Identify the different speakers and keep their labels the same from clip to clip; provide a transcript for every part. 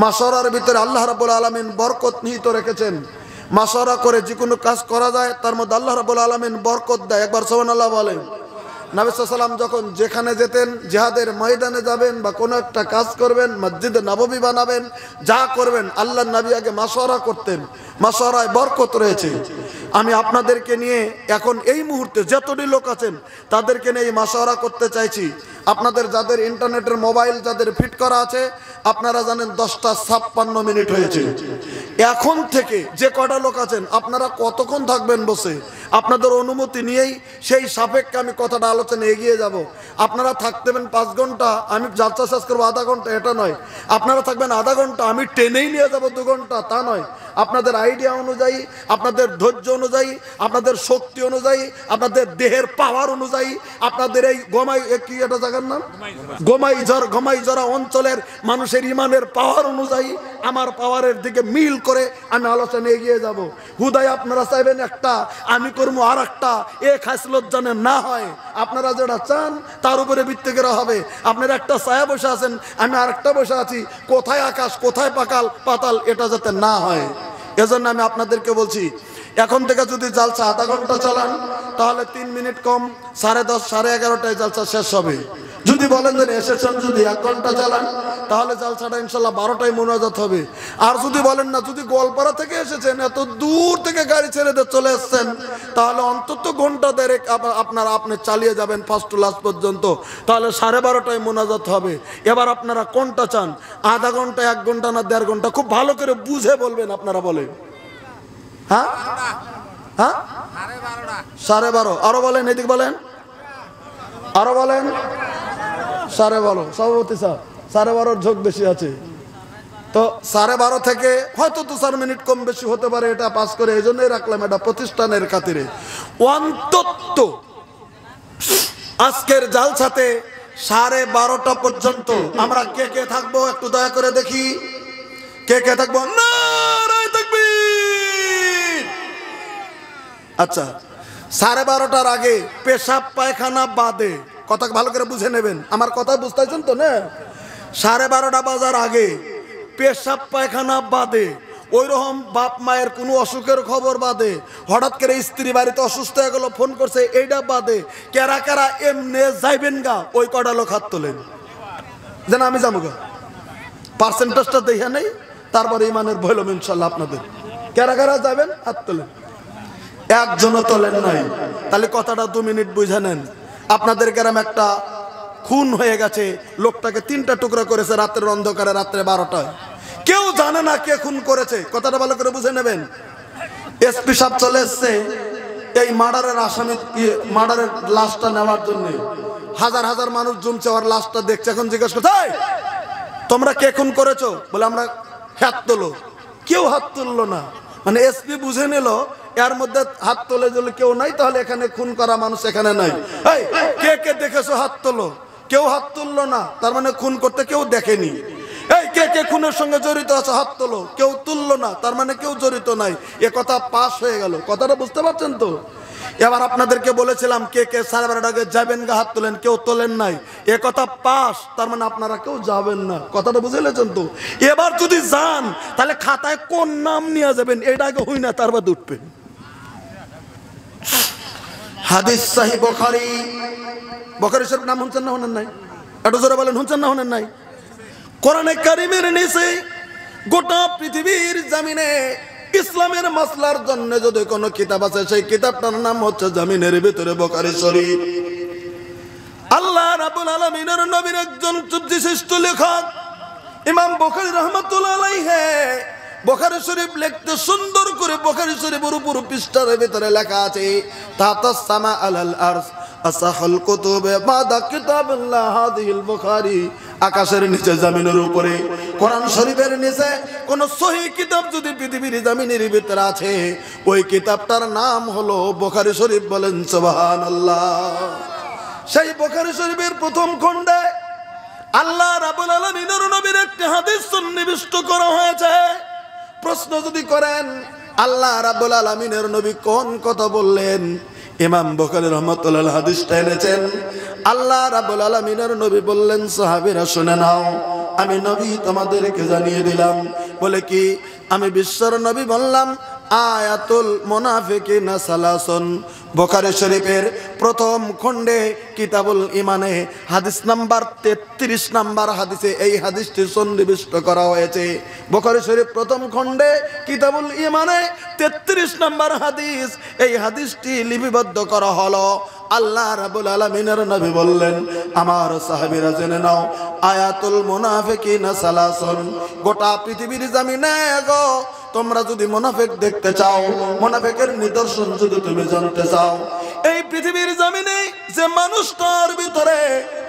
Speaker 1: মাশওয়ারার ভিতরে আল্লাহ রাব্বুল আলামিন বরকত নিহিত রেখেছেন। মাশওয়ারা করে যে কোনো কাজ করা যায়, তার মধ্যে আল্লাহ রাব্বুল আলামিন বরকত দেয়। একবার সুবহানাল্লাহ বলেন। নবী সাল্লাল্লাহু আলাইহি ওয়াসাল্লাম যখন যেখানে যেতেন, জিহাদের ময়দানে যাবেন বা কোনো একটা কাজ করবেন, মসজিদে নববী বানাবেন, যা করবেন আল্লাহর নবী আগে মাশওয়ারা করতেন। মাশওয়ারায় বরকত রয়েছে। আমি আপনাদেরকে নিয়ে এখন এই মুহূর্তে যতটি লোক আছেন তাদেরকে নিয়ে মাশওয়ারা করতে চাইছি। আপনাদের যাদের ইন্টারনেটের মোবাইল যাদের ফিট করা আছে, আপনারা জানেন 10:56 হয়েছে। এখন থেকে যে কটা লোক আছেন আপনারা কতক্ষণ থাকবেন বসে, আপনাদের অনুমতি নিয়েই সেই সাপেক্ষে আমি কথাটা আলোচনা এগিয়ে যাব। আপনারা থাকতেবেন 5 ঘন্টা, আমি যাত্রা শেষ করবো আধা ঘন্টা, এটা নয়। আপনারা থাকবেন আধা ঘন্টা, আমি টেনেই নিয়ে যাব 2 ঘন্টা, তা নয়। আপনাদের আইডিয়া অনুযায়ী, আপনাদের ধৈর্য অনুযায়ী, আপনাদের শক্তি অনুযায়ী, আপনাদের দেহের পাওয়ার অনুযায়ী, আপনাদের এই কি এটা জায়গার নাম গোমাইজরা অঞ্চলের মানুষের ইমানের পাওয়ার অনুযায়ী আমার পাওয়ারের দিকে মিল করে আমি আলোচনা এগিয়ে যাব। হুদাই আপনারা চাইবেন একটা, আমি করবো আর একটা, এ খাসলত জানে না হয়। আপনারা যেটা চান তার উপরে ভিত্তি করা হবে। আপনারা একটা ছায়া বসে আছেন, আমি আর একটা বসে আছি, কোথায় আকাশ কোথায় পাতাল এটা যাতে না হয়, এজন্য আমি আপনাদেরকে বলছি এখন থেকে যদি জালসা আধা ঘন্টা চালান তাহলে 3 মিনিট কম 10:30 11:30টায় জালসা শেষ হবে। যদি বলেন যে এসেছেন যদি 1 ঘন্টা চালান তাহলে জালসাটা ইনশাল্লাহ 12টায় মোনাজাত হবে। আর যদি বলেন না, যদি গোয়ালপাড়া থেকে এসেছেন, এত দূর থেকে গাড়ি ছেড়ে দিয়ে চলে এসেছেন, তাহলে অন্তত ঘন্টা দেড়েক আপনি চালিয়ে যাবেন ফার্স্ট টু লাস্ট পর্যন্ত, তাহলে 12:30টায় মোনাজাত হবে। এবার আপনারা কোনটা চান, আধা ঘন্টা 1 ঘন্টা না 1.5 ঘন্টা? খুব ভালো করে বুঝে বলবেন। আপনারা বলেন হ্যাঁ হ্যাঁ 12:30। আরো বলেন, এদিকে বলেন, আরো বলেন। 12:30 সভাপতি সাহেব, 12:30 ঝোঁক বেশি আছে তো 12:30 থেকে হয়তো 2-4 মিনিট কম বেশি হতে পারে, এটা পাস করে এই জন্যই রাখলাম, এটা প্রতিষ্ঠানের খাতিরে। অন্তত আজকের জালসাতে 12:30 পর্যন্ত আমরা কে কে থাকবো একটু দয়া করে দেখি, কে কে থাকবো? নারায়ে তাকবীর। আচ্ছা, 12:30টার আগে পেশাব পায়খানা বাদে, কথা ভালো করে বুঝে নেবেন, আমার কথা বুঝতেছেন তো না? 12:30টা বাজার আগে পেশাব পায়খানা বাদে, ওই রকম বাপ মায়ের কোনো অসুখের খবর বাদে, হঠাৎ করে স্ত্রী বাড়িতে অসুস্থ হয়ে গেল ফোন করছে, এইটা বাদে কারা কারা এমনি যাইবেন গা, ওই কটা লোক হাত তোলেন যেন আমি যাবো গা। পার্সেন্টেজটা দেখে নেই, তারপরে ইমানের বললাম ইনশাল্লাহ আপনাদের। কারা কারা যাবেন হাত তোলেন? একজনও তোলেন নাই। তাহলে কথাটা 2 মিনিট বুঝে নেন। আপনাদের গ্রামে একটা খুন হয়ে গেছে, লোকটাকে 3টা টুকরা করেছে রাতের অন্ধকারে, রাত্রে 12টায়। কেউ জানে না কে খুন করেছে, কথাটা ভালো করে বুঝে নেবেন। এসপি সাহেব চলে এসছে এই মার্ডারের আসামি, মার্ডারের লাশটা নেওয়ার জন্য। হাজার হাজার মানুষ জমছে, ওর লাশটা দেখছে। এখন জিজ্ঞেস করছে, তোমরা কে খুন করেছো? বলে আমরা হাত তোলো। কেউ হাত তুললো না। মানে এসপি বুঝে নিল এর মধ্যে হাত তোলে যদি কেউ নাই, তাহলে এখানে খুন করা মানুষ এখানে নাই। এই কে কে দেখেছো হাত তোলো? কেউ হাত তুললো না, তার মানে খুন করতে কেউ দেখেনি। এই কে কে খুনের সঙ্গে জড়িত আছে হাত তোলো? কেউ তুললো না, তার মানে কেউ জড়িত নাই। এ কথা পাস হয়ে গেল। কথাটা বুঝতে পারছেন তো? এবার আপনাদেরকে বলেছিলাম কে কে 12:30 আগে যাবেন গা, হাত তোলেন, কেউ তোলেন নাই। এ কথা পাস, তার মানে আপনারা কেউ যাবেন না। কথাটা বুঝে লেছেন তো? এবার যদি যান তাহলে খাতায় কোন নাম নিয়ে যাবেন এটা আগে হই না, তারপর উঠবেন। হাদিস সহিহ বুখারী, বুখারী শরীফ নাম শুনছেন না শুনেন নাই? একটু জোরে বলেন, শুনছেন না শুনেন নাই? কোরআনে কারিমের নিচে গোটা পৃথিবীর জমিনে ইসলামের মাসলার জন্য যদি কোনো কিতাব আছে, সেই কিতাবটার নাম হচ্ছে জমিনের ভিতরে বুখারী শরীফ। আল্লাহ রাব্বুল আলামিনের নবীর একজন বিশিষ্ট লেখক ইমাম বুখারী রাহমাতুল্লাহ আলাইহি বুখারী শরীফ লিখতে সুন্দর করে বুখারী শরীফের উপর পৃষ্ঠার ভিতরে লেখা আছে, তাতাস সামা আলাল আরশ আসাহুল কুতুবে বাদা কিতাবুল্লাহ হাদিল বুখারী। আকাশের নিচে জমিনের উপরে কোরআন শরীফের নিচে কোন সহিহ কিতাব যদি পৃথিবীর জমিনের ভিতরে আছে, ওই কিতাবটার নাম হলো বুখারী শরীফ। বলেন সুবহানাল্লাহ। সেই বুখারী শরীফের প্রথম খণ্ডে আল্লাহ রাব্বুল আলামিনের নবীর একটি হাদিস সন্নিবিষ্ট করা হয়েছে। প্রশ্ন যদি করেন আল্লাহ রাব্বুল আলামিনের নবী কোন কথা বললেন, ইমাম বুখারী রাহমাতুল্লাহ হাদিসটা এনেছেন। আল্লাহ রাব্বুল আলামিনের নবী বললেন, সাহাবীরা শুনে নাও, আমি নবী তোমাদেরকে জানিয়ে দিলাম। বলে কি? আমি বিশ্বর নবী বললাম আয়াতুল মুনাফিকিনা সালাসুন। বুখারী শরীফের প্রথম খণ্ডে কিতাবুল ইমানে হাদিস নাম্বার 33 নাম্বার হাদিসে এই হাদিসটি সন্নিবিষ্ট করা হয়েছে। বুখারী শরীফ প্রথম খণ্ডে কিতাবুল ইমানে 33 নাম্বার হাদিস, এই হাদিসটি লিপিবদ্ধ করা হলো। আল্লাহ রাব্বুল আলামিনের নবী বললেন, আমার সাহাবীরা জেনে নাও, আয়াতুল মুনাফিকিনা সালাসুন। গোটা পৃথিবীর জমিনে গো তোমরা যদি মুনাফিক দেখতে চাও, মুনাফিকের নিদর্শন যদি তুমি জানতে চাও, এই পৃথিবীর জমিনে যে মানুষটার ভিতরে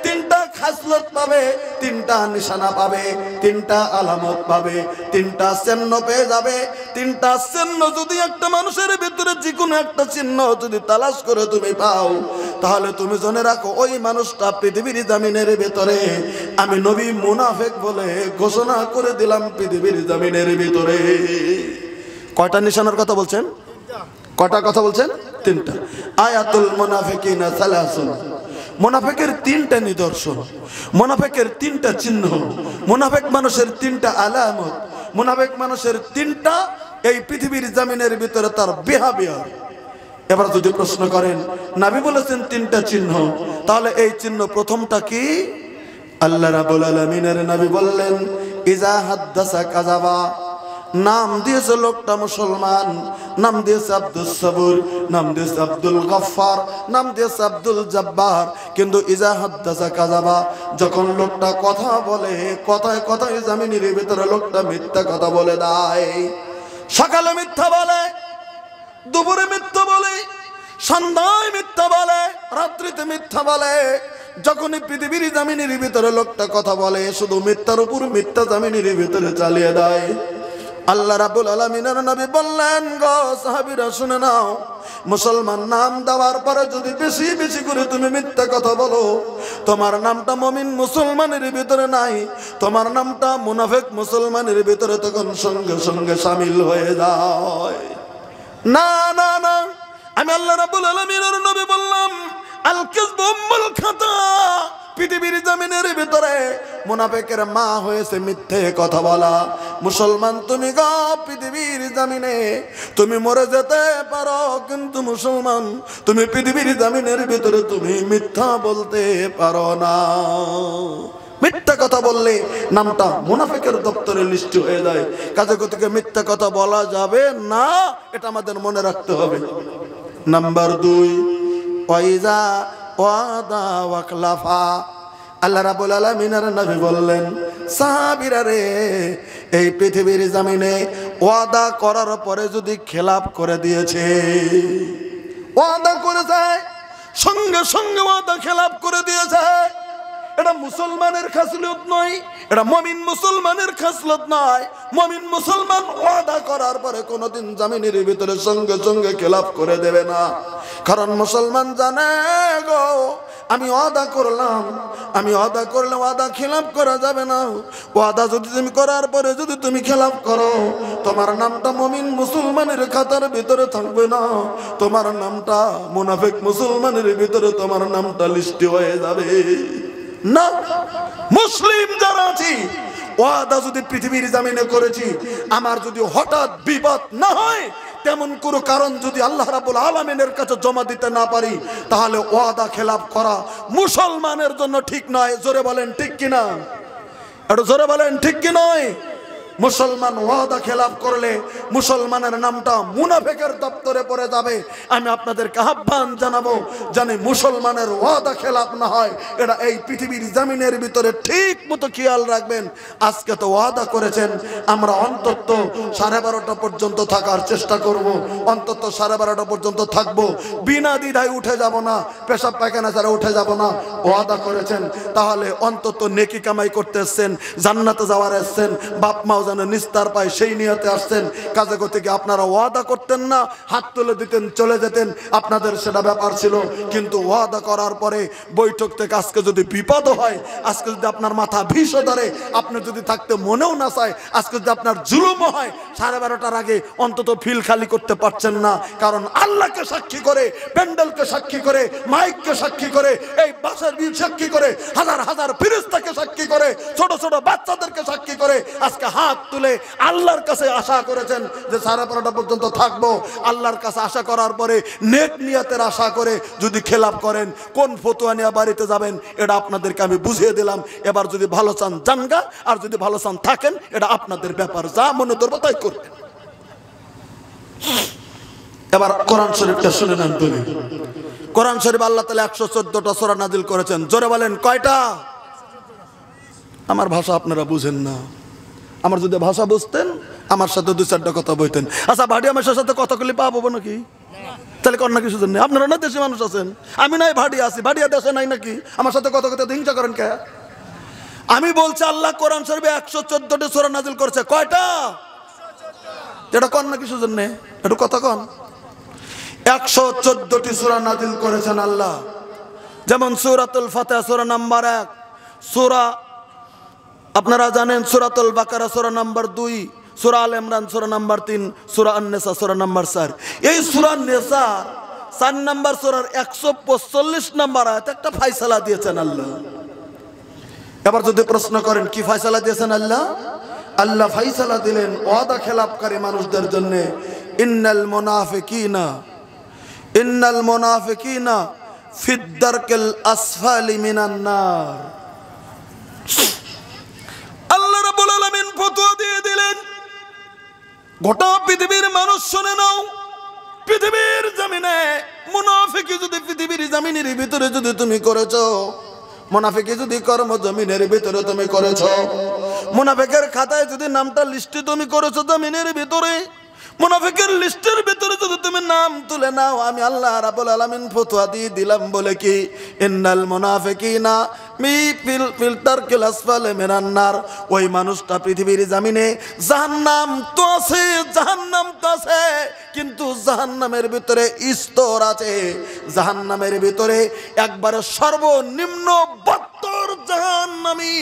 Speaker 1: তিনটা খাসলত পাবে, তিনটা নিশানা পাবে, তিনটা আলামত পাবে, তিনটা চিহ্ন পেয়ে যাবে, তিনটা চিহ্ন যদি একটা মানুষের ভিতরে যে কোনো একটা চিহ্ন যদি তালাশ করে তুমি পাও, তাহলে তুমি জেনে রাখো ওই মানুষটা পৃথিবীর জমিনের ভিতরে আমি নবী মুনাফিক বলে ঘোষণা করে দিলাম পৃথিবীর জমিনের ভিতরে। কয়টা নিশানার কথা বলছেন? কয়টা কথা বলছেন? তিনটা। আয়াতুল মুনাফিকিনা সালাসুন। মুনাফিকের তিনটা নিদর্শন, মুনাফিকের তিনটা চিহ্ন, মুনাফিক মানুষের তিনটা আলামত, মুনাফিক মানুষের তিনটা এই পৃথিবীর জমিনের ভিতরে তার বিহেভিয়ার। এবার যদি প্রশ্ন করেন নবী বলেছেন তিনটা চিহ্ন, তাহলে এই চিহ্ন প্রথমটা কি? আল্লাহ রাব্বুল আলামিনের নবী বললেন ইজা হাদ্দাসা কাযাবা। নাম দিয়েছে লোকটা মুসলমান, নাম দিয়েছে আব্দুল সবুর, নাম দিয়েছে আব্দুল গফফার, নাম দিয়েছে আব্দুল জব্বার, কিন্তু ইজা হাদ্দাসা কাযাবা, যখন লোকটা কথা বলে কথায় কথায় জমিনের ভিতরে লোকটা মিথ্যা কথা বলে দেয়। সকালে মিথ্যা বলে, দুপুরে মিথ্যা বলে, সন্ধ্যায় মিথ্যা বলে, রাত্রিতে মিথ্যা বলে। যখনই পৃথিবীর জমিনের ভিতরে লোকটা কথা বলে শুধু মিথ্যার উপর মিথ্যা জমিনের ভিতরে চালিয়ে দেয়। আল্লাহ রাব্বুল আলামিনের নবী বললেন, গো সাহাবীরা শুনে নাও, মুসলমান নাম দেওয়ার পরে যদি বেশি বেশি করে তুমি মিথ্যা কথা বলো, তোমার নামটা মুমিন মুসলমানের ভিতরে নাই, তোমার নামটা মুনাফিক মুসলমানের ভিতরে তখন সঙ্গে সঙ্গে শামিল হয়ে যায়। না না না, আমি আল্লাহ রাব্বুল আলামিনের নবী বললাম আল কিযবু উম্মুল খাতা। পৃথিবীর জমিনের ভিতরে মুনাফিকের মা হয়েছে মিথ্যে কথা বলা। মুসলমান তুমি গো পৃথিবীর জমিনে তুমি মরে যেতে পারো, কিন্তু মুসলমান তুমি পৃথিবীর জমিনের ভিতরে তুমি মিথ্যা বলতে পারো না। মিথ্যা কথা বললে নামটা মুনাফিকের দপ্তরে লিস্ট হয়ে যায়। কাজে গতিকে মিথ্যা কথা বলা যাবে না, এটা আমাদের মনে রাখতে হবে। নাম্বার 2, ওয়াইজা ওয়াদা ওয়াকলাফা। আল্লাহ রাব্বুল আলামিনের নবী বললেন, সাহাবীরা রে, এই পৃথিবীর জমিনে ওয়াদা করার পরে যদি খেলাপ করে দিয়েছে, ওয়াদা করেছে সঙ্গে সঙ্গে ওয়াদা খেলাপ করে দিয়েছে, এটা মুসলমানের খাসলত নয়, এটা মুমিন মুসলমানের খাসলত নয়। মুমিন মুসলমান ওয়াদা করার পরে কোনোদিন জমিনের ভিতরে সঙ্গে সঙ্গে খেলাপ করে দেবে না। কারণ মুসলমান জানে গো আমি ওয়াদা করলাম, আমি ওয়াদা করলে ওয়াদা খেলাপ করা যাবে না। ওয়াদা যদি তুমি করার পরে যদি তুমি খেলাপ করো, তোমার নামটা মুমিন মুসলমানের খাতার ভিতরে থাকবে না, তোমার নামটা মুনাফিক মুসলমানের ভিতরে তোমার নামটা লিস্ট হয়ে যাবে। না, মুসলিম যারা আছি ওয়াদা যদি পৃথিবীর জমিনে করেছি, আমার যদি হঠাৎ বিপদ না হয়, তেমন কোনো কারণ যদি আল্লাহ রাব্বুল আলামিনের কাছে জমা দিতে না পারি, তাহলে ওয়াদা খেলাপ করা মুসলমানের জন্য ঠিক নয়। জোরে বলেন ঠিক কিনা? একটু জোরে বলেন ঠিক কি নয়? মুসলমান ওয়াদা খেলাপ করলে মুসলমানের নামটা মুনাফিকের দপ্তরে পড়ে যাবে। আমি আপনাদেরকে আহ্বান জানাবো জানি মুসলমানের ওয়াদা খেলাপ না হয়, এটা এই পৃথিবীর জমিনের ভিতরে ঠিক মতো খেয়াল রাখবেন। আজকে তো ওয়াদা করেছেন, আমরা অন্তত 12:30 পর্যন্ত থাকার চেষ্টা করব, অন্তত 12:30 পর্যন্ত থাকবো, বিনা দ্বিধায় উঠে যাব না, পেশাব পায়খানা ছাড়া উঠে যাব না। ওয়াদা করেছেন, তাহলে অন্তত নেকি কামাই করতে এসছেন, জান্নাতে যাওয়ার এসছেন, বাপ মাও যেন নিস্তার পায় সেই নিয়তে আসছেন। কাজে গতিকে আপনারা ওয়াদা করতেন না, হাত তুলে দিতেন, চলে যেতেন, আপনাদের সেটা ব্যাপার ছিল। কিন্তু ওয়াদা করার পরে বৈঠক থেকে আজকে যদি বিপদ হয়, আজকে যদি আপনার মাথা ভিষ ধরে, আপনি যদি থাকতে মনেও না চায়, আজকে যদি আপনার জুলুম হয়, 12:30টার আগে অন্তত ফিল খালি করতে পারছেন না। কারণ আল্লাহকে সাক্ষী করে, প্যান্ডেলকে সাক্ষী করে, মাইককে সাক্ষী করে, এই বাসের সাক্ষী করে, হাজার হাজার ফেরেশতাকে সাক্ষী করে, ছোট ছোট বাচ্চাদেরকে সাক্ষী করে আজকে হাত তুলে আল্লাহর কাছে আশা করেছেন যে 12:30 পর্যন্ত থাকবো। আল্লাহর কাছে আশা করার পরে নেক নিয়তের আশা করে যদি খেলাপ করেন, কোন ফতোয়া নিয়ে বাড়িতে যাবেন এটা আপনাদেরকে আমি বুঝিয়ে দিলাম। এবার যদি ভালো চান জানগা, আর যদি ভালো চান থাকেন, এটা আপনাদের ব্যাপার, যা মনে ধরবো তাই করবেন। এবার কোরআন শরীফটা শুনে নেন। তুমি কোরআন শরীফ আল্লাহ তাআলা 114টা সূরা নাজিল করেছেন। জোরে বলেন কয়টা? আমার ভাষা আপনারা বুঝেন না, আমার যদি ভাষা বুঝতেন আমার সাথে 2-4টা কথা বলতেন। আচ্ছা ভাড়ি আমার সাথে কথা কলি পাবো নাকি? তাহলে কর না কিছু জন্য, আপনারা না দেশি মানুষ আছেন, আমি নাই ভাড়ি আছি, ভাড়িয়া দেশে নাই নাকি? আমার সাথে কথা কথা হিংসা করেন কে? আমি বলছি আল্লাহ কোরআন শরীফে 114টা সূরা নাজিল করেছে। কয়টা? এটা কর না কিছু জন্য, একটু কথা কন। 114টি সূরা নাজিল করেছেন আল্লাহ। যেমন সূরাতুল ফাতিহা সূরা নাম্বার 1, সূরা আপনারা জানেন সূরাতুল বাকারা সূরা নাম্বার 2, সূরা আল ইমরান সূরা নাম্বার 3, সূরা আন-নিসা সূরা নাম্বার 4। এই সূরা নিসা 4 নাম্বার সূরার 145 নাম্বার আয়াতে একটা ফয়সালা দিয়েছেন আল্লাহ। এবার যদি প্রশ্ন করেন কি ফয়সালা দিয়েছেন আল্লাহ? আল্লাহ ফয়সালা দিলেন ওয়াদা খেলাপকারী মানুষদের জন্য, ইন্নাল মুনাফিকিনা ফিদ দারকিল আসফালি মিনান নার। আল্লাহ রাব্বুল আলামিন ফতোয়া দিয়ে দিলেন, গোটা পৃথিবীর মানুষ শুনে নাও, পৃথিবীর জমিনে মুনাফিকি যদি পৃথিবীর জমিনের ভিতরে যদি তুমি করেছো, মুনাফিকি যদি কর্ম জমিনের ভিতরে তুমি করেছো, মুনাফিকের খাতায় যদি নামটা লিস্টে তুমি করেছো জমিনের ভিতরে, মুনাফিকের লিস্টের ভিতরে যদি তুমি নাম তুলে নাও, আমি আল্লাহ রাব্বুল আলামিন ফতোয়া দিয়ে দিলাম বলে কি, ইন্নাল মুনাফিকিনা ফিল দারকিল আসফালি মিনান নার। ওই মানুষটা পৃথিবীর জমিনে জাহান্নাম তো আছে, জাহান্নাম তো আছে, কিন্তু জাহান্নামের ভিতরে স্তর আছে। জাহান্নামের ভিতরে একবারে সর্বনিম্ন 72 জাহান্নামী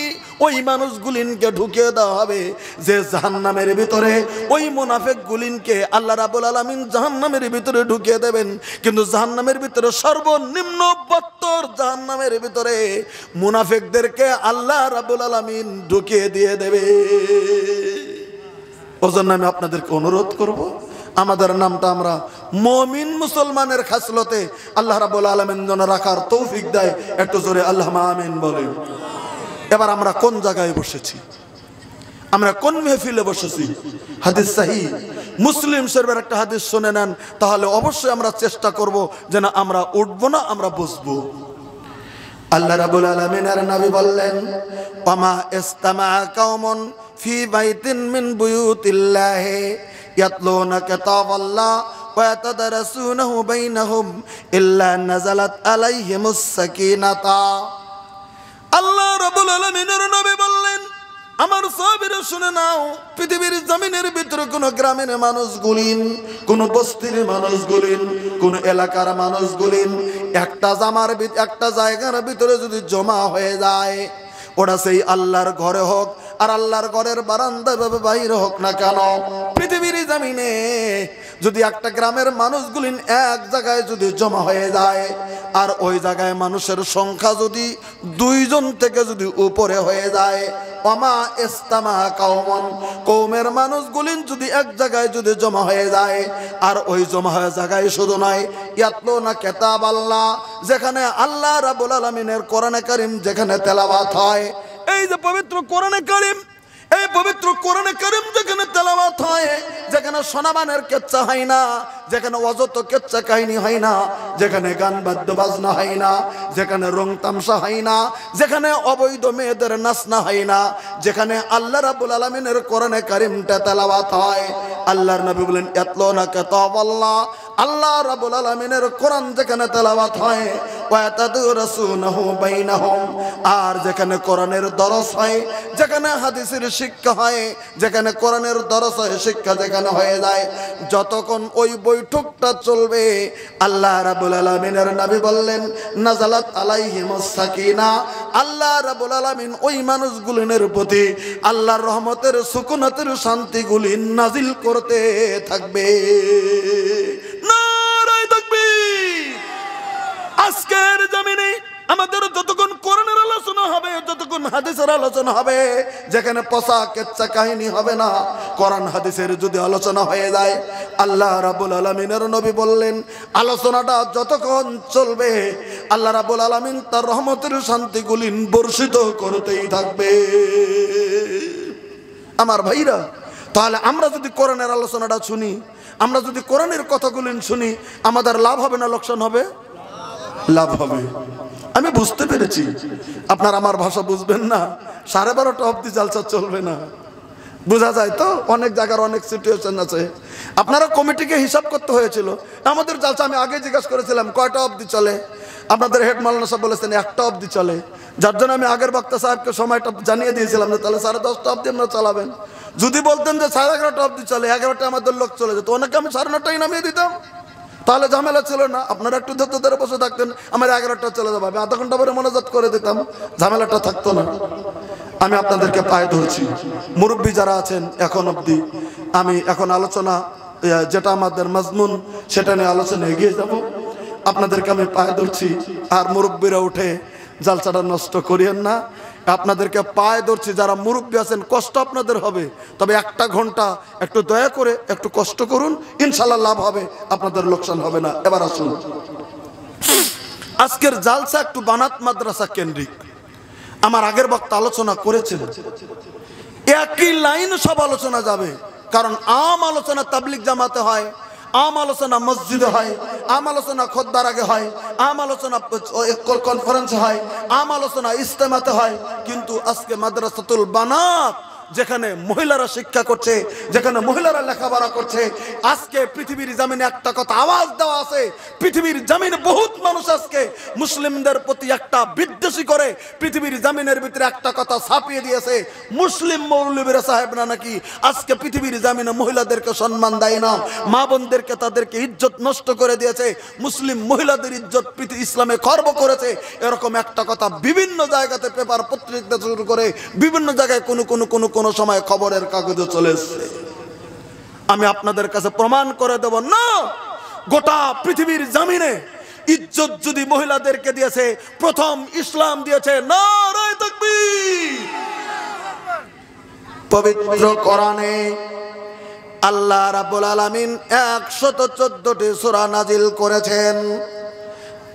Speaker 1: ওই মানুষগুলিনকে ঢুকিয়ে দেওয়া হবে। যে জাহান্নামের ভিতরে ওই মুনাফিক গুলিনকে আল্লাহ রাব্বুল আলামিন জাহান্নামের ভিতরে ঢুকিয়ে দেবেন, কিন্তু জাহান্নামের ভিতরে সর্বনিম্ন 72 জাহান্নামের ভিতরে মুনাফিকদেরকে আল্লাহ রাব্বুল আলামিন ঢুকিয়ে দিয়ে দেবে। ওজন্য আমি আপনাদেরকে অনুরোধ করব, আমাদের নামটা আমরা মুমিন মুসলমানের খাসলতে আল্লাহ রাব্বুল আলামিন যেন রাখার তৌফিক দেয়। একটু জোরে আল্লাহুম্মা আমিন বলেন। এবার আমরা কোন জায়গায় বসেছি, আমরা কোন মেহফিলে বসেছি? হাদিস সহিহ মুসলিম শরীফের একটা হাদিস শুনে নেন, তাহলে অবশ্যই আমরা চেষ্টা করব যেন আমরা উঠবো না, আমরা বসবো। আল্লাহ রাব্বুল আলামিনের নবী বললেন, ওয়ামা ইসতামা কওমুন ফি বাইতিন মিন বুয়ুতিল্লাহি ইয়াতলুনা কিতাবাল্লাহ ওয়া ইয়াতাদারাসুনাহু বাইনাহুম ইল্লা নাযালাত আলাইহিমুস সাকিনাতা। আল্লাহ রাব্বুল আলামিনের নবী বললেন, আমার সাহাবীরা শুনে নাও, পৃথিবীর জমিনের ভিতরে কোন গ্রামের মানুষগুলিন, কোন বস্তির মানুষগুলিন, কোন এলাকার মানুষগুলিন একটা জায়গার ভিতরে যদি জমা হয়ে যায়, ওরা সেই আল্লাহর ঘরে হোক আর আল্লাহর ঘরের বারান্দায় বাইরে হোক না কেন, পৃথিবীর জমিনে যদি একটা গ্রামের মানুষগুলিন এক জায়গায় যদি জমা হয়ে যায়, আর ওই জায়গায় মানুষের সংখ্যা যদি 2 জন থেকে যদি উপরে হয়ে যায়, ওয়ামা ইসতামা কওমুন, কওমের মানুষগুলিন যদি এক জায়গায় যদি জমা হয়ে যায়, আর ওই জমা হয়ে জায়গায় শুধু নয়, ইয়াতলুনা কিতাবাল্লাহ, যেখানে আল্লাহ রাব্বুল আলামিনের কোরআনে কারীম যেখানে তেলাওয়াত হয়, এই যে পবিত্র কোরআনে কারীম, এই পবিত্র কোরআনে কারীম যেখানে তেলাওয়াত হয়, যেখানে সোনামানের কেচ্ছা হয় না, যেখানে অযত কেচ্ছা কাহিনী হয় না, যেখানে গান বাদ্য বাজনা হয় না, যেখানে রং তামসা হয় না, যেখানে অবৈধ মেয়েদের নাচনা হয় না, যেখানে আল্লাহ রাব্বুল আলামিনের কোরআনে কারীমটা তেলাওয়াত হয়, আল্লাহর নবী বলেন ইয়াতলুনা কিতাবাল্লাহ, আল্লাহ রাব্বুল আলামিনের কোরআন যেখানে তেলাওয়াত হয়, ওয়া ইয়াতাদারাসুনাহু বাইনাহুম, আর যেখানে কোরআনের দরস হয়, যেখানে হাদিসের শিক্ষা হয়, যেখানে কোরআনের দরস হয়, শিক্ষা যেখানে হয়ে যায়, যতক্ষণ ওই বৈঠকটা চলবে, আল্লাহ রাব্বুল আলামিনের নবী বললেন নাযালাত আলাইহিমুস সাকিনা, আল্লাহ রাব্বুল আলামিন ওই মানুষগুলিনের প্রতি আল্লাহর রহমতের সুকুনাতের শান্তিগুলি নাজিল করতে থাকবে। নারায়ে তাকবীর। আজকের জমিনে আমাদের যতক্ষণ হাদিসের আলোচনা হবে, যেখানে পচা কেচ্চা কাহিনী হবে না, কোরআন হাদিসের যদি আলোচনা হয়ে যায়, আল্লাহ রাব্বুল আলামিনের নবী বললেন আলোচনাটা যতক্ষণ চলবে আল্লাহ রাব্বুল আলামিন তার রহমতের শান্তিগুলি বর্ষিত করতেই থাকবে। আমার ভাইরা, তাহলে আমরা যদি কোরআনের আলোচনাটা শুনি, আমরা যদি কোরআনের কথাগুলি শুনি, আমাদের লাভ হবে না লোকসান হবে? লাভ হবে। আমি বুঝতে পেরেছি আপনার আমার ভাষা বুঝবেন না, 12:30 অবধি জালসা চলবে না, বোঝা যায় তো। অনেক জায়গার অনেক সিচুয়েশন আছে, আপনারা কমিটিকে হিসাব করতে হয়েছিল। আমাদের জালসা আমি আগে জিজ্ঞাসা করেছিলাম কয়টা অবধি চলে, আপনাদের হেড মাওলানা সাহেব বলেছেন 1টা অবধি চলে, যার জন্য আমি আগের বক্তা সাহেবকে সময়টা জানিয়ে দিয়েছিলাম যে তাহলে 10:30 অবধি আপনারা চালাবেন। যদি বলতেন যে 11:30 অবধি চলে, 11টা আমাদের লোক চলে যেত, অনেকে আমি 9:30টাই নামিয়ে দিতাম, তাহলে ঝামেলা ছিল না। আপনারা একটু ধৈর্য ধরে বসে থাকতেন, আমার 11টা চলে যাবে, আমি আধা ঘন্টা পরে মোনাজাত করে দিতাম, ঝামেলাটা থাকতো না। আমি আপনাদেরকে পায়ে ধরছি, মুরব্বী যারা আছেন এখন অবধি, আমি এখন আলোচনা যেটা আমাদের মাজমুন সেটা নিয়ে আলোচনা এগিয়ে যাব। আপনাদেরকে আমি পায়ে ধরছি, আর মুরব্বীরা উঠে জালসাটা নষ্ট করিয়েন না। আপনাদেরকে পায়ে ধরছি, যারা মুরব্বী আছেন কষ্ট আপনাদের হবে, তবে 1টা ঘন্টা একটু দয়া করে একটু কষ্ট করুন, ইনশাল্লাহ লাভ হবে, আপনাদের লোকসান হবে না। এবার আসুন, আজকের জালসা একটু বানাত মাদ্রাসা কেন্দ্রিক। আমার আগের বক্তা আলোচনা করেছেন, একই লাইন সব আলোচনা যাবে, কারণ আম আলোচনা তাবলিগ জামাতে হয়, আম আলোচনা মসজিদে হয়, আম আলোচনা খোদ্দার আগে হয়, আম আলোচনা কনফারেন্সে হয়, আম আলোচনা ইজতেমাতে হয়। কিন্তু আজকে মাদ্রাসাতুল বানাত, যেখানে মহিলারা শিক্ষা করছে, যেখানে মহিলারা লেখাপড়া করছে, আজকে পৃথিবীর জমিনে একটা কথা আওয়াজ দেওয়া আছে, পৃথিবীর জমিনে বহুত মানুষ আজকে মুসলিমদের প্রতি একটা বিদ্বেষী করে পৃথিবীর জমিনের ভিতরে একটা কথা ছাপিয়ে দিয়েছে, মুসলিম মৌলবীরা সাহেবরা নাকি আজকে পৃথিবীর জমিনে মহিলাদেরকে সম্মান দেয় না, মা বোনদেরকে তাদেরকে ইজ্জত নষ্ট করে দিয়েছে, মুসলিম মহিলাদের ইজ্জত ইসলামে খর্ব করেছে, এরকম একটা কথা বিভিন্ন জায়গাতে পেপার পত্রিকা শুরু করে বিভিন্ন জায়গায় কোনো সময় খবরের কাগজে চলে এসেছে। আমি আপনাদের কাছে প্রমাণ করে দেব না, গোটা পৃথিবীর জমিনে ইজ্জত যদি মহিলাদেরকে দিয়েছে, প্রথম ইসলাম দিয়েছে। নারায়ে তাকবীর। পবিত্র কোরআনে আল্লাহ রাব্বুল আলামিন 114টি সূরা নাজিল করেছেন,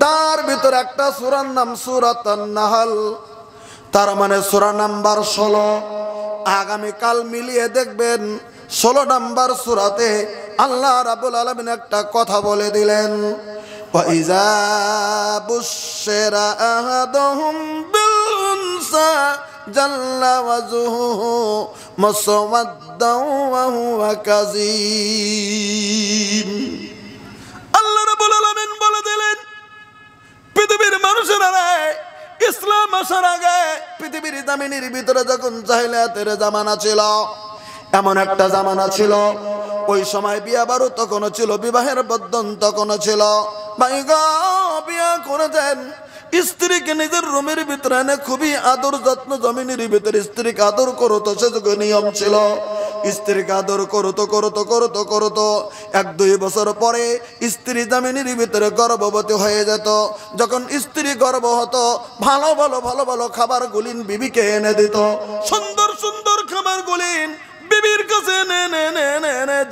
Speaker 1: তার ভিতরে একটা সূরার নাম সূরাতুন নাহল, তার মানে সূরা নাম্বার 16। আগামীকাল মিলিয়ে দেখবেন 16 নম্বর সূরাতে আল্লাহ রাব্বুল আলামিন একটা কথা বলে দিলেন, ওয়া ইযা বুশশিরা আহাদুহুম বিল উনসা জাল্লা ওয়াজহুহু মুসওয়াদ্দান ওয়া হুয়া কাযীম। আল্লাহ রাব্বুল আলামিন বলে দিলেন, পৃথিবীর মানুষেরা ইসলাম আসার আগে পৃথিবীর জমিনের ভিতরে যখন জাহিলিয়াতের জামানা ছিল, এমন একটা জামানা ছিল, ওই সময় বিয়া বারো তখনও ছিল, বিবাহের বন্ধন তখনও ছিল। ভাই গো, বিয়া করেছেন, স্ত্রীকে নিজের রুমের ভিতরে এনে খুবই আদর যত্ন, জমিনের ভিতরে স্ত্রীকে আদর করতো, সে নিয়ম ছিল। স্ত্রীকে আদর করতো 1-2 বছর পরে স্ত্রী জমিনের ভিতরে গর্ভবতী হয়ে যেত। যখন স্ত্রী গর্ভ হতো, ভালো ভালো খাবার গুলিন বিবিকে এনে দিত, সুন্দর সুন্দর খাবার গুলিন বিবির কাছে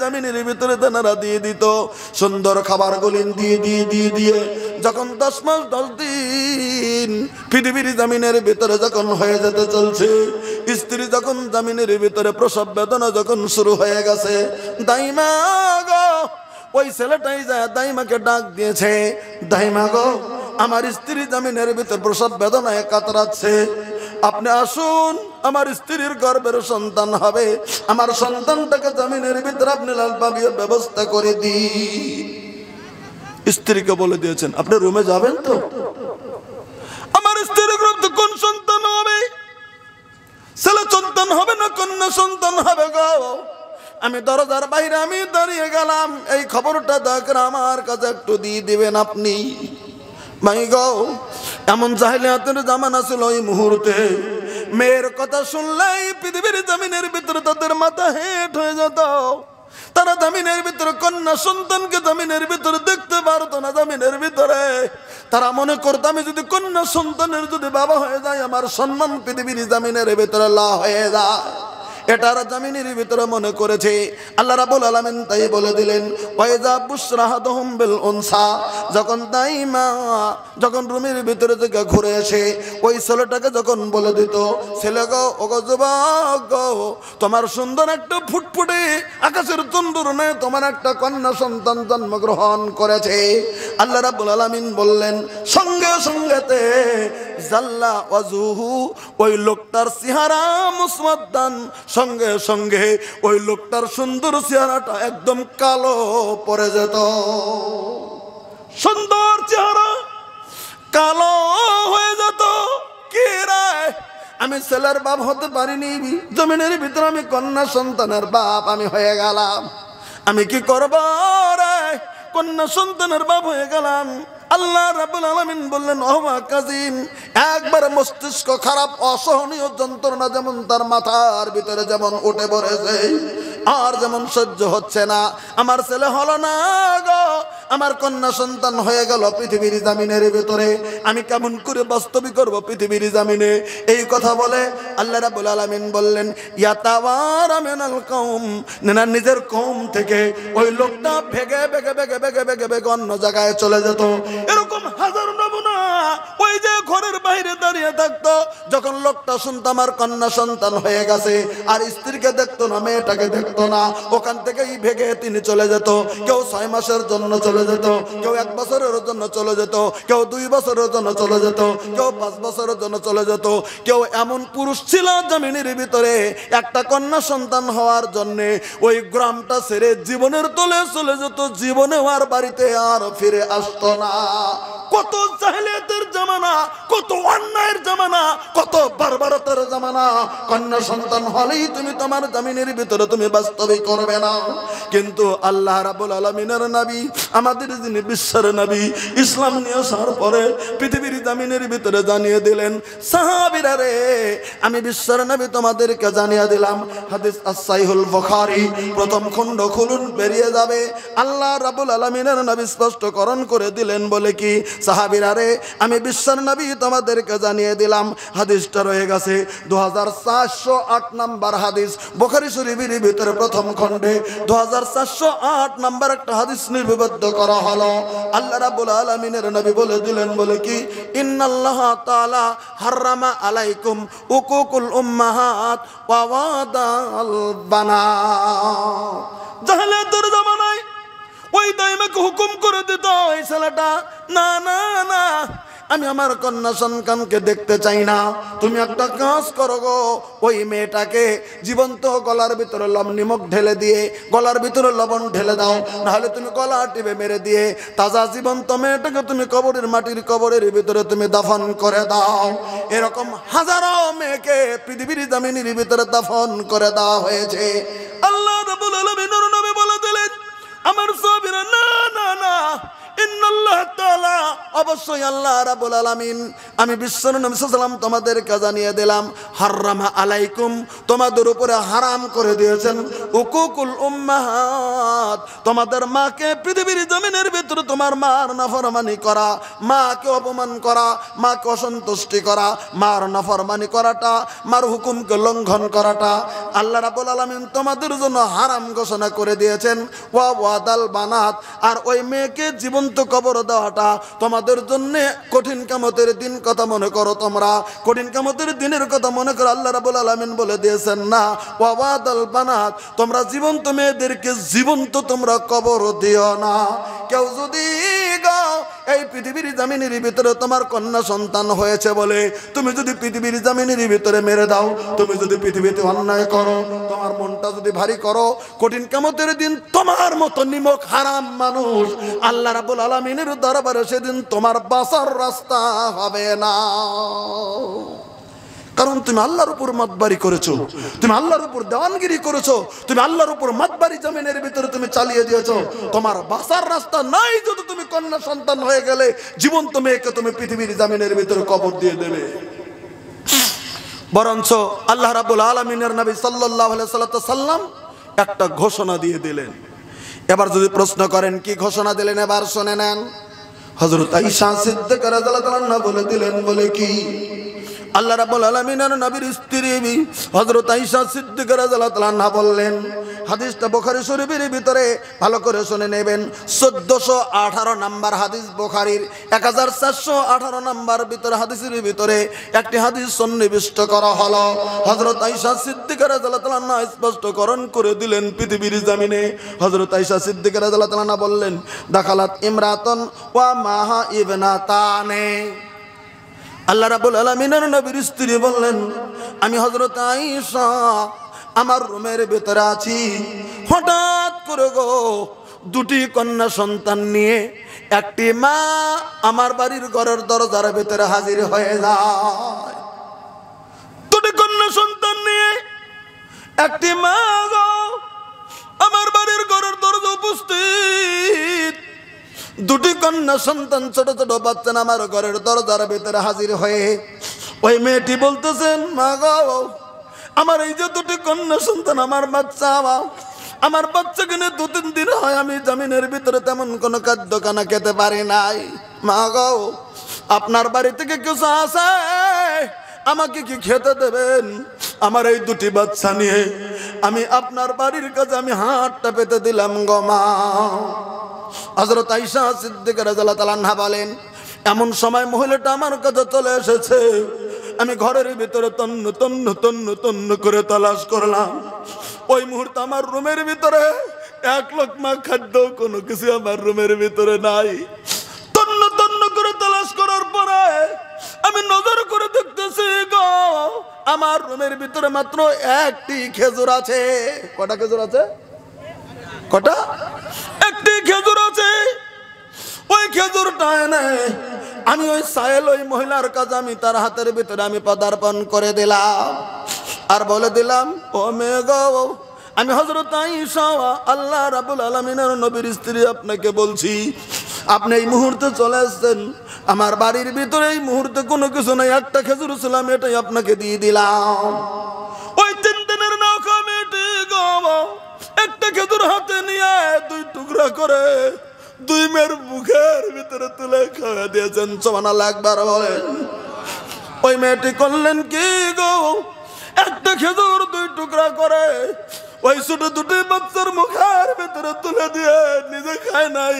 Speaker 1: জমিনের ভিতরে তেনারা দিয়ে দিত, সুন্দর খাবার গুলিন দিয়ে যখন 10 মাস 10 দিন পৃথিবীর জমিনের ভিতরে যখন হয়ে যেতে চলছে, স্ত্রী যখন জমিনের ভিতরে প্রসব বেদনা যখন শুরু হয়ে গেছে, দাইমা গো, ওই ছেলেটাই যায় দাইমাকে ডাক দিয়েছে, দাইমা গো, আমার স্ত্রী জমিনের ভিতরে প্রসব বেদনায় কাতরাচ্ছে, আপনি আসুন, আমার স্ত্রীর গর্ভের সন্তান হবে, আমার সন্তানটাকে জমিনের ভিতরে আপনি লাল পাবিয়ে ব্যবস্থা করে দিন। স্ত্রীকে বলে দিয়েছেন, আপনি রুমে যাবেন তো? আমার স্ত্রীর গর্ভে কোন সন্তান হবে? ছেলে সন্তান হবে না কন্যা সন্তান হবে গো? আমি দরজার বাইরে আমি দাঁড়িয়ে গেলাম, এই খবরটা দয়া আমার কাছে একটু দিয়ে দিবেন আপনি। ভাই গো, এমন জাহিলিয়াতের জামানা ছিল, ওই মুহূর্তে মেয়ের কথা শুনলেই পৃথিবীর জমিনের ভিতরে তাদের মাথা হেঁট হয়ে যেত, তারা জমিনের ভিতরে কন্যা সন্তানকে জমিনের ভিতরে দেখতে পারতো না। জমিনের ভিতরে তারা মনে করতো আমি যদি কন্যা সন্তানের যদি বাবা হয়ে যায় আমার সম্মান পৃথিবীর জমিনের ভিতরে লা হয়ে যায়। এটার জমিনের ভিতরে মনে করেছে। আল্লাহ রাব্বুল আলামিন তাই বলে দিলেন ওয়াইজা বুশরাহাদহুম বিল উনসা, যখন তাই মা যখন রুমের ভিতরে থেকে ঘুরে এসে ওই ছেলেটাকে যখন বলে দিত ছেলে গো ওগো যুবক গো তোমার সুন্দর একটা ফুটফুটে আকাশের তন্দুর নয় তোমার একটা কন্যা সন্তান জন্মগ্রহণ করেছে। আল্লাহ রাব্বুল আলামিন বললেন সঙ্গে সঙ্গেতে জাল্লা ওয়াজুহু, ওই লোকটার চেহারা মুসওয়াদ্দান, সঙ্গে সঙ্গে ওই লোকটার সুন্দর চেহারাটা একদম কালো পড়ে যেত। সুন্দর চেহারা কালো হয়ে যেত। কে রে? আমি ছেলের বাপ হতে পারিনি, জমিনের ভিতরে আমি কন্যা সন্তানের বাপ আমি হয়ে গেলাম। আমি কি করব রে? কন্যা সন্তানের বাপ হয়ে গেলাম। আল্লাহ রাব্বুল আলামিন বললেন ওহমা কাজিম, একবার মস্তিষ্ক খারাপ অসহনীয় যন্ত্রণা যেমন তার মাথার ভিতরে যেমন উঠে পড়েছে আর যেমন সহ্য হচ্ছে না, আমার ছেলে হলো না গো, আমার কন্যা সন্তান হয়ে গেল পৃথিবীর জমিনের ভিতরে, আমি কেমন করে বাস্তবিক করব পৃথিবীর জমিনে। এই কথা বলে আল্লাহ রাব্বুল আলামিন বললেন ইয়াতাওয়ারা মিনাল কওম, না নিজের কওম থেকে ওই লোকটা ভেগে ভেগে ভেগে ভেগে ভেগে ভেগে অন্য জায়গায় চলে যেত। এরকম হাজার নমুনা ওই যে ঘরের বাইরে দাঁড়িয়ে থাকতো, যখন লোকটা শুনতো আমার কন্যা সন্তান হয়ে গেছে আর স্ত্রীকে দেখতো না, মেয়েটাকে দেখতো না, ওখান থেকেই ভেগে তিনি চলে যেত। কেউ 6 মাসের জন্য চলে যেত, কেউ 1 বছরের জন্য চলে যেত, কেউ 2 বছরের জন্য চলে যেত, কেউ 5 বছরের জন্য চলে যেত। কেউ এমন পুরুষ ছিল জমিনের ভিতরে একটা কন্যা সন্তান হওয়ার জন্য ওই গ্রামটা ছেড়ে জীবনের তলে চলে যেত, জীবনে আর বাড়িতে আর ফিরে আসতো না। কত জাহেলিয়াতের জামানা, কত অন্যায়ের জামানা, কত বারবারতার জামানা। কন্যা সন্তান হলেই তুমি তোমার জমিনের ভিতরে তুমি বাস্তবিক করবে না। কিন্তু আল্লাহ রাব্বুল আলামিনের নবী, আমাদের যিনি বিশ্বের নবী, ইসলাম নিয়ে আসার পরে পৃথিবীর জমিনের ভিতরে জানিয়ে দিলেন সাহাবীরা রে আমি বিশ্বের নবী তোমাদেরকে জানিয়ে দিলাম। হাদিস as-সাহিহুল বুখারী প্রথম খণ্ড খুলুন বেরিয়ে যাবে। আল্লাহ রাব্বুল আলামিনের নবী স্পষ্টকরণ করে দিলেন বলে কি সাহাবীরা রে আমি বিশ্বের নবী তোমাদেরকে জানিয়ে দিলাম। হাদিসটা রয়ে গেছে 2408 নম্বর হাদিস বুখারী শরীফের ভিতরে প্রথম খণ্ডে 2408 নম্বর একটা হাদিস নির্বিবদ্ধ করা হলো। আল্লাহ রাব্বুল আলামিনের নবী বলে দিলেন বলে কি ইন্নাল্লাহ তাআলা হারামা আলাইকুম উকুকুল উম্মাহাত ওয়া ওয়াদাল বানাত। জাহেলিয়াতের জামানায় ওই দাইমাকে হুকুম করে দিত এই ছেলেটা না না না আমি আমার কন্যা সন্তানকে দেখতে চাই না। তুমি একটা কাজ করো গো, ওই মেয়েটাকে জীবন্ত গলার ভিতরে নিমক ঢেলে দিয়ে গলার ভিতরে লবণ ঢেলে দাও, নাহলে তুমি গলা টিপে মেরে দিয়ে তাজা জীবন্ত মেয়েটাকে তুমি কবরের মাটির কবরের ভিতরে তুমি দাফন করে দাও। এরকম হাজারো মেয়েকে পৃথিবীর জমিনের ভিতরে দাফন করে দেওয়া হয়েছে। আল্লাহ রাব্বুল আলামিনের নবী বলে দিলেন আমার সাহাবীরা না না না ইন্নাল্লাহ তাআলা অবশ্যই আল্লাহ রাব্বুল আলামিন আমি বিশ্বনবী সাল্লাল্লাহু আলাইহি ওয়াসাল্লাম তোমাদেরকে জানিয়ে দিলাম হারামা আলাইকুম তোমাদের উপরে হারাম করে দিয়েছেন উকুকুল উম্মাহাত তোমাদের মাকে পৃথিবীর জমিনের ভিতরে তোমার মার নাফরমানি করা, মাকে অপমান করা, মাকে অসন্তুষ্টি করা, মার নাফরমানি করাটা, মার হুকুমকে লঙ্ঘন করাটা আল্লাহ রাব্বুল আলামিন তোমাদের জন্য হারাম ঘোষণা করে দিয়েছেন। ওয়া ওয়াদাল বানাত আর ওই মেয়েকে জীবন কবর দেওয়াটা তোমাদের জন্য কঠিন কিয়ামতের দিন কথা মনে করো, তোমরা কঠিন কিয়ামতের দিনের কথা মনে করো। আল্লাহ রাব্বুল আলামিন বলে দিয়েছেন না ওয়া ওয়াদাল বানাত তোমরা জীবন্ত মেয়েদেরকে জীবন্ত তোমরা কবর দিও না। কেউ যদি এই পৃথিবীর জমিনের ভিতরে তোমার কন্যা সন্তান হয়েছে বলে তুমি যদি পৃথিবীর জমিনের ভিতরে মেরে দাও, তুমি যদি পৃথিবীতে অন্যায় করো, তোমার মনটা যদি ভারী করো, কঠিন কিয়ামতের দিন তোমার মতো নিমক হারাম মানুষ আল্লাহ রাব্বুল আলামিনের দরবারে সেদিন তোমার বাঁচার রাস্তা হবে না। কারণ তুমি আল্লাহর উপর মাতবারি করেছো, তুমি আল্লাহর উপর দেওয়ানগিরি করেছো, তুমি আল্লাহর উপর মাতবারি জমিনের ভিতরে তুমি চালিয়ে দিয়েছো। তোমার বাঁচার রাস্তা নাই যদি তুমি কন্যা সন্তান হয়ে গেলে জীবন্ত মেয়েকে তুমি পৃথিবীর জমিনের ভিতরে কবর দিয়ে দেবে। বরঞ্চ আল্লাহ রাব্বুল আলামিনের নবী সাল্লাল্লাহু আলাইহি ওয়াসাল্লাম একটা ঘোষণা দিয়ে দিলেন এবার যদি প্রশ্ন করেন কি ঘোষণা দিলেন, এবার শুনে নেন। হযরত আয়েশা সিদ্দিকা রাদিয়াল্লাহু আনহা বলে দিলেন, বলে কি? আল্লাহ রাব্বুল আলামিনের নবীর স্ত্রী হযরত আয়েশা সিদ্দিকা রাদিয়াল্লাহু আনহা বললেন, হাদিসটা বুখারী শরীফের ভিতরে ভালো করে শুনে নেবেন। 1418 নম্বর হাদিস, বুখারীর 1418 নম্বর ভিতরে হাদিসের ভিতরে একটি হাদিস সন্নিবিষ্ট করা হলো। হযরত আয়েশা সিদ্দিকা রাদিয়াল্লাহু আনহা স্পষ্টকরণ করে দিলেন পৃথিবীর জমিনে। হযরত আয়েশা সিদ্দিকা রাদিয়াল্লাহু আনহা বললেন, দাখালাত ইমরাতুন ওয়া মাহা ইবনাতানে। আল্লাহ রাব্বুল আলামিনের নবীর স্ত্রী বললেন, আমি হযরত আয়েশা আমার রুমের ভিতরে আছি, হঠাৎ করে গো দুটি কন্যা সন্তান নিয়ে একটি মা আমার বাড়ির ঘরের দরজার ভিতরে হাজির হয়ে যায়। দুটি কন্যা সন্তান নিয়ে একটি মা গো আমার বাড়ির ঘরের দরজা উপস্থিত। দুটি কন্যা সন্তান, ছোট ছোট বাচ্চা আমার ঘরের দরজার ভিতরে হাজির হয়ে ওই মেয়েটি বলতেছেন, মা গো আমার এই যে দুটি কন্যা সন্তান, আমার বাচ্চা, আমার বাচ্চাকে নিয়ে 2-3 দিন হয় আমি জমিনের ভিতরে তেমন কোনো খাদ্য খানা খেতে পারি নাই। মা গো আপনার বাড়ি থেকে কিছু আসে, আমাকে কি খেতে দেবেন? আমার এই দুটি বাচ্চা নিয়ে আমি আপনার বাড়ির কাছে আমি হাতটা পেতে দিলাম গো মা। হযরত আয়েশা সিদ্দিকা রাদিয়াল্লাহু তাআলা আনহা বলেন, এমন সময় মহিলাটা আমার কাছে চলে এসেছে। আমি ঘরের ভিতরে তন্ন তন্ন তন্ন তন্ন করে তালাশ করলাম। ওই মুহূর্তে আমার রুমের ভিতরে এক লোকমা খাদ্য কোনো কিছু আমার রুমের ভিতরে নাই। তন্ন তন্ন করে তালাশ করার পরে আমি নজর করে দেখতেছি গো আমার রুমের ভিতরে মাত্র একটি খেজুর আছে। কটা খেজুর আছে? কটা? একটি খেজুর আছে। ওই খেজুরটা এনে আমি ওই সায়েল ওই মহিলার কাছে আমি তার হাতের ভিতরে আমি পদার্পণ করে দিলাম আর বলে দিলাম, ও মেয়ে গো, আমি হযরত আয়েশা আল্লাহ রাব্বুল আলামিনের নবীর স্ত্রী আপনাকে বলছি, আপনি এই মুহূর্তে চলে আসছেন আমার বাড়ির ভিতরে। এই মুহূর্তে কোনো কিছু নাই, একটা খেজুর ছিল, আমি এটাই আপনাকে দিয়ে দিলাম। ওই 3 দিনের নৌকা মেয়েটি গো একটা খেজুর হাতে নিয়ে 2 টুকরা করে 2 মেয়ের মুখের ভিতরে তুলে খাওয়া দিয়েছেন। সুবহানাল্লাহ, একবার বলেন। ওই মেয়েটি করলেন কি গো, একটা খেজুর 2 টুকরা করে ওই ছোট 2টি বাচ্চার মুখের ভিতরে তুলে দিয়ে নিজে খায় নাই,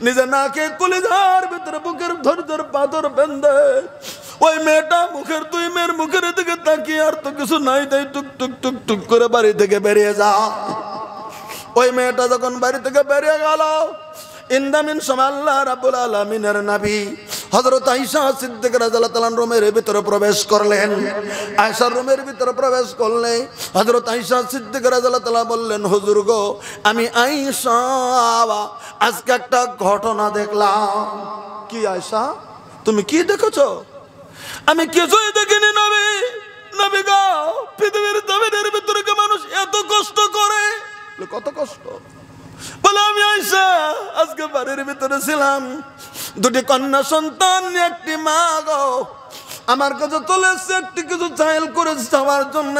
Speaker 1: নিজে না খেয়ে কলিজার ভিতরে বুকের ধৈর্যের পাথর বেঁধে ওই মেয়েটা মুখের 2 মেয়ের মুখের দিকে তাকিয়ে আর তো কিছু নাই, তাই টুক টুক টুক টুক করে বাড়ি থেকে বেরিয়ে যা। ওই মেয়েটা যখন বাড়ি থেকে বেরিয়ে গেল, ইন্দামিন সময় আল্লাহ রাব্বুল আলামিনের নবী হযরত আয়েশা সিদ্দিকা রাদিয়াল্লাহু তাআলা রুমের ভিতরে প্রবেশ করলেন। আয়েশার রুমের ভিতরে প্রবেশ করলে হযরত আয়েশা সিদ্দিকা রাদিয়াল্লাহু তাআলা বললেন, হুজুর গো, আমি আয়েশা আজকে একটা ঘটনা দেখলাম। কি আয়েশা, তুমি কি দেখেছো? আমি কিছুই দেখিনি নবী। নবী গো, পৃথিবীর জমিনের ভিতরে কি মানুষ এত কষ্ট করে? কত কষ্ট? বলে আমি আয়েশা আজকে বাড়ির ভিতরে ছিলাম, 2টি কন্যা সন্তান, একটি মা গো আমার কাছে চলে এসছে একটি কিছু চাইল করে যাওয়ার জন্য।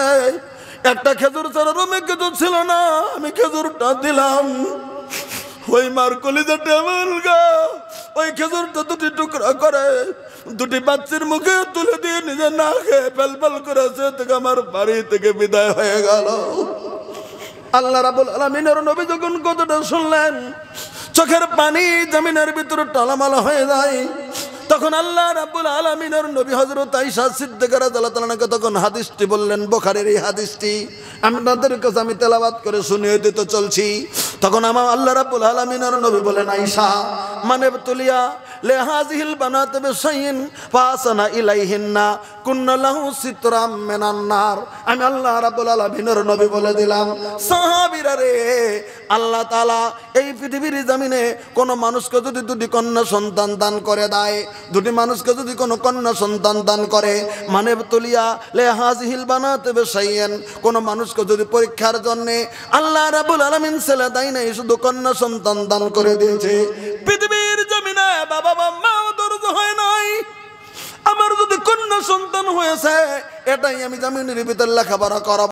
Speaker 1: একটা খেজুর ছাড়া রুমে কিছু ছিল না, আমি খেজুরটা দিলাম। ওই মার কলিজাটা আমার গো, ওই খেজুরটা 2টি টুকরা করে 2টি বাচ্চার মুখে তুলে দিয়ে নিজে না খেয়ে পেল পেল করে সে থেকে আমার বাড়ি থেকে বিদায় হয়ে গেল। আল্লাহ রাব্বুল আলামিনের নবী যখন কথাটা শুনলেন, চোখের পানি জমিনের ভিতরে টলমল হয়ে যায়। তখন আল্লাহ রাব্বুল আলামিনের নবী হযরত আয়েশা সিদ্দিকা রাদিয়াল্লাহু তাআলাকে তখন হাদিসটি বললেন, বুখারীর এই হাদিসটি আপনাদের কাছে আমি তেলাওয়াত করে শুনিয়ে দিতে চলছি। তখন আমার আল্লাহ রাব্বুল আলামিনের নবী বলেন, আয়েশা মানে তুলিয়া লিহাযিহিল বানাত বিশাইইন ফাসানা ইলাইহিন্না কুন্না লাহু সিতরাম মিনান নার। আমি আল্লাহ রাব্বুল আলামিনের নবী বলে দিলাম, সাহাবীরা রে, আল্লাহ তাআলা এই পৃথিবীর জমিনে কোন মানুষকে যদি 2টি কন্যা সন্তান দান করে দেয়, 2টি মানুষকে যদি কোন কন্যা সন্তান দান করে, মানে তুলিয়া লিহাযিহিল বানাত বিশাইইন, কোন মানুষকে যদি পরীক্ষার জন্য আল্লাহ রাব্বুল আলামিন ছেলে দেয় নাই, শুধু কন্যা সন্তান দান করে দিয়েছে। পৃথিবীর জমিনে বাবা মা দরজ হয় নাই, আমার যদি কন্যা সন্তান হয়েছে, এটাই আমি জমিনের ভিতর লেখাপড়া করাবো।